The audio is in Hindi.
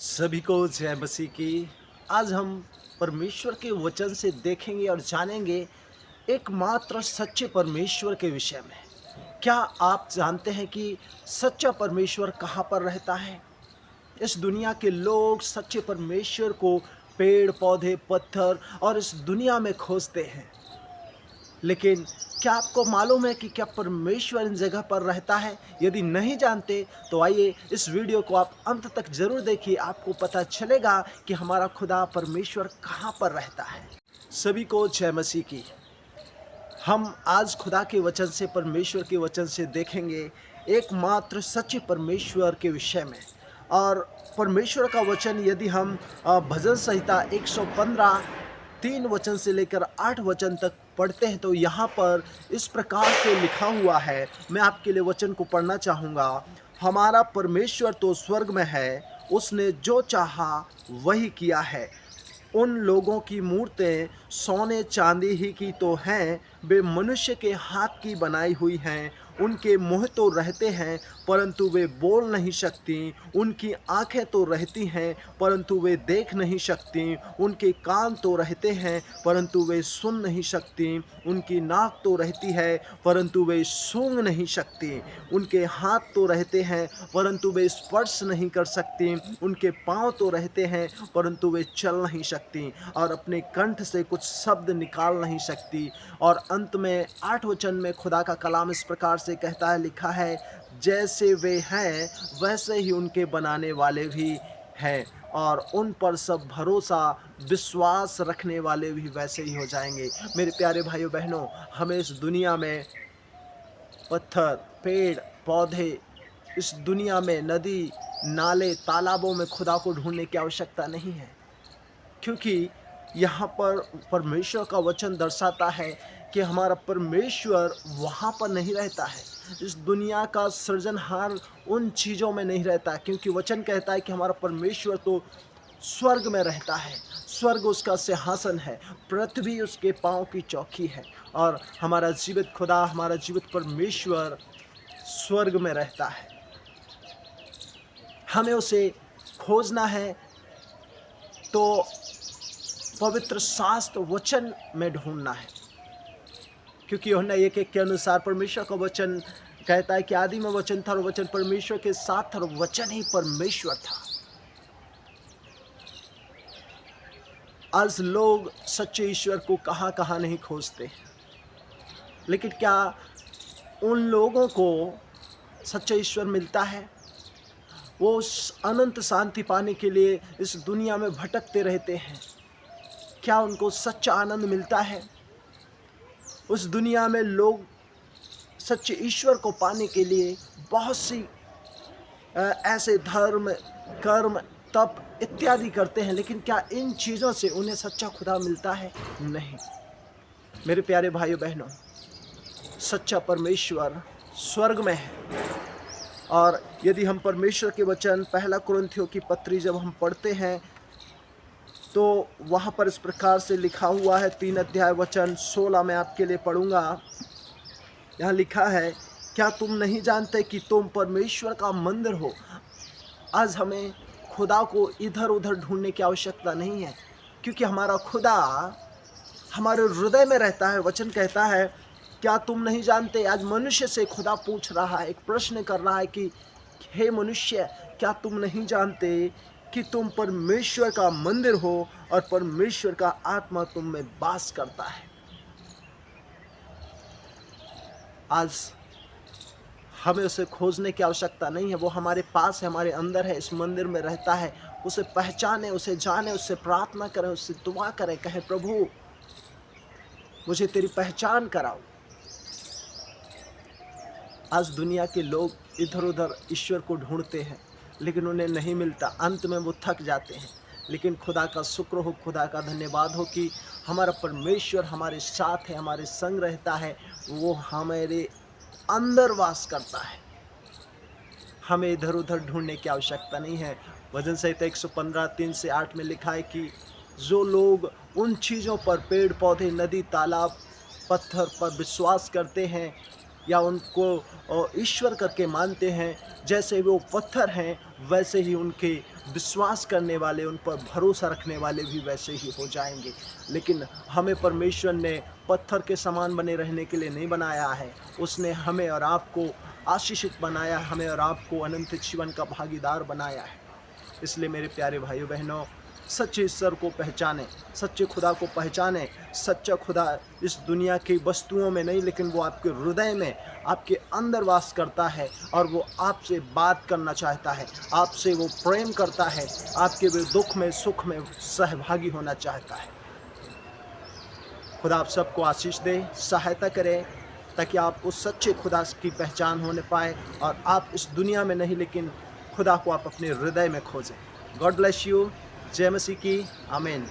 सभी को जय मसीह की। आज हम परमेश्वर के वचन से देखेंगे और जानेंगे एकमात्र सच्चे परमेश्वर के विषय में। क्या आप जानते हैं कि सच्चा परमेश्वर कहाँ पर रहता है? इस दुनिया के लोग सच्चे परमेश्वर को पेड़ पौधे पत्थर और इस दुनिया में खोजते हैं, लेकिन क्या आपको मालूम है कि क्या परमेश्वर इन जगह पर रहता है? यदि नहीं जानते तो आइए इस वीडियो को आप अंत तक जरूर देखिए। आपको पता चलेगा कि हमारा खुदा परमेश्वर कहाँ पर रहता है। सभी को जय मसीह की। हम आज खुदा के वचन से, परमेश्वर के वचन से देखेंगे एकमात्र सच्चे परमेश्वर के विषय में। और परमेश्वर का वचन यदि हम भजन संहिता 115 3 वचन से लेकर 8 वचन तक पढ़ते हैं तो यहाँ पर इस प्रकार से लिखा हुआ है। मैं आपके लिए वचन को पढ़ना चाहूँगा। हमारा परमेश्वर तो स्वर्ग में है, उसने जो चाहा वही किया है। उन लोगों की मूर्तें सोने चांदी ही की तो हैं, वे मनुष्य के हाथ की बनाई हुई हैं। उनके मुँह तो रहते हैं परंतु वे बोल नहीं सकती। उनकी आंखें तो रहती हैं परंतु वे देख नहीं सकती। उनके कान तो रहते हैं परंतु वे सुन नहीं सकती। उनकी नाक तो रहती है परंतु वे सूंघ नहीं सकती। उनके हाथ तो रहते हैं परंतु वे स्पर्श नहीं कर सकती। उनके पाँव तो रहते हैं परंतु वे चल नहीं सकती और अपने कंठ से कुछ शब्द निकाल नहीं सकती। और अंत में 8 वचन में खुदा का कलाम इस प्रकार से कहता है, लिखा है, जैसे वे हैं वैसे ही उनके बनाने वाले भी हैं और उन पर सब भरोसा विश्वास रखने वाले भी वैसे ही हो जाएंगे। मेरे प्यारे भाइयों बहनों, हमें इस दुनिया में पत्थर पेड़ पौधे, इस दुनिया में नदी नाले तालाबों में खुदा को ढूंढने की आवश्यकता नहीं है, क्योंकि यहाँ पर परमेश्वर का वचन दर्शाता है कि हमारा परमेश्वर वहाँ पर नहीं रहता है। इस दुनिया का सृजनहार उन चीज़ों में नहीं रहता, क्योंकि वचन कहता है कि हमारा परमेश्वर तो स्वर्ग में रहता है। स्वर्ग उसका सिंहासन है, पृथ्वी उसके पाँव की चौकी है और हमारा जीवित खुदा, हमारा जीवित परमेश्वर स्वर्ग में रहता है। हमें उसे खोजना है तो पवित्र शास्त्र वचन में ढूंढना है, क्योंकि यूहन्ना 1:1 के अनुसार परमेश्वर का वचन कहता है कि आदि में वचन था और वचन परमेश्वर के साथ था और वचन ही परमेश्वर था। आज लोग सच्चे ईश्वर को कहाँ कहाँ नहीं खोजते, लेकिन क्या उन लोगों को सच्चा ईश्वर मिलता है? वो उस अनंत शांति पाने के लिए इस दुनिया में भटकते रहते हैं। क्या उनको सच्चा आनंद मिलता है? उस दुनिया में लोग सच्चे ईश्वर को पाने के लिए बहुत सी ऐसे धर्म कर्म तप इत्यादि करते हैं, लेकिन क्या इन चीज़ों से उन्हें सच्चा खुदा मिलता है? नहीं। मेरे प्यारे भाइयों बहनों, सच्चा परमेश्वर स्वर्ग में है। और यदि हम परमेश्वर के वचन 1 कुरिन्थियों की पत्री जब हम पढ़ते हैं तो वहाँ पर इस प्रकार से लिखा हुआ है, 3 अध्याय वचन 16 में आपके लिए पढ़ूंगा। यहाँ लिखा है, क्या तुम नहीं जानते कि तुम परमेश्वर का मंदिर हो? आज हमें खुदा को इधर उधर ढूंढने की आवश्यकता नहीं है, क्योंकि हमारा खुदा हमारे हृदय में रहता है। वचन कहता है, क्या तुम नहीं जानते? आज मनुष्य से खुदा पूछ रहा है, एक प्रश्न कर रहा है कि हे मनुष्य, क्या तुम नहीं जानते कि तुम परमेश्वर का मंदिर हो और परमेश्वर का आत्मा तुम में वास करता है? आज हमें उसे खोजने की आवश्यकता नहीं है, वो हमारे पास है, हमारे अंदर है, इस मंदिर में रहता है। उसे पहचाने, उसे जाने, उससे प्रार्थना करें, उससे दुआ करें, कहें, प्रभु मुझे तेरी पहचान कराओ। आज दुनिया के लोग इधर उधर ईश्वर को ढूंढते हैं लेकिन उन्हें नहीं मिलता, अंत में वो थक जाते हैं। लेकिन खुदा का शुक्र हो, खुदा का धन्यवाद हो कि हमारा परमेश्वर हमारे साथ है, हमारे संग रहता है, वो हमारे अंदर वास करता है। हमें इधर उधर ढूंढने की आवश्यकता नहीं है। भजन संहिता 115 3 से 8 में लिखा है कि जो लोग उन चीज़ों पर, पेड़ पौधे नदी तालाब पत्थर पर विश्वास करते हैं या उनको ईश्वर करके मानते हैं, जैसे वो पत्थर हैं वैसे ही उनके विश्वास करने वाले, उन पर भरोसा रखने वाले भी वैसे ही हो जाएंगे। लेकिन हमें परमेश्वर ने पत्थर के समान बने रहने के लिए नहीं बनाया है, उसने हमें और आपको आशीषित बनाया, हमें और आपको अनंत जीवन का भागीदार बनाया है। इसलिए मेरे प्यारे भाइयों बहनों, सच्चे ईश्वर को पहचानें, सच्चे खुदा को पहचानें। सच्चा खुदा इस दुनिया की वस्तुओं में नहीं, लेकिन वो आपके हृदय में, आपके अंदर वास करता है और वो आपसे बात करना चाहता है, आपसे वो प्रेम करता है, आपके भी दुख में सुख में सहभागी होना चाहता है। खुदा आप सबको आशीष दे, सहायता करे, ताकि आप उस सच्चे खुदा की पहचान होने पाए और आप इस दुनिया में नहीं, लेकिन खुदा को आप अपने हृदय में खोजें। God bless you. जय मसीह की। आमीन।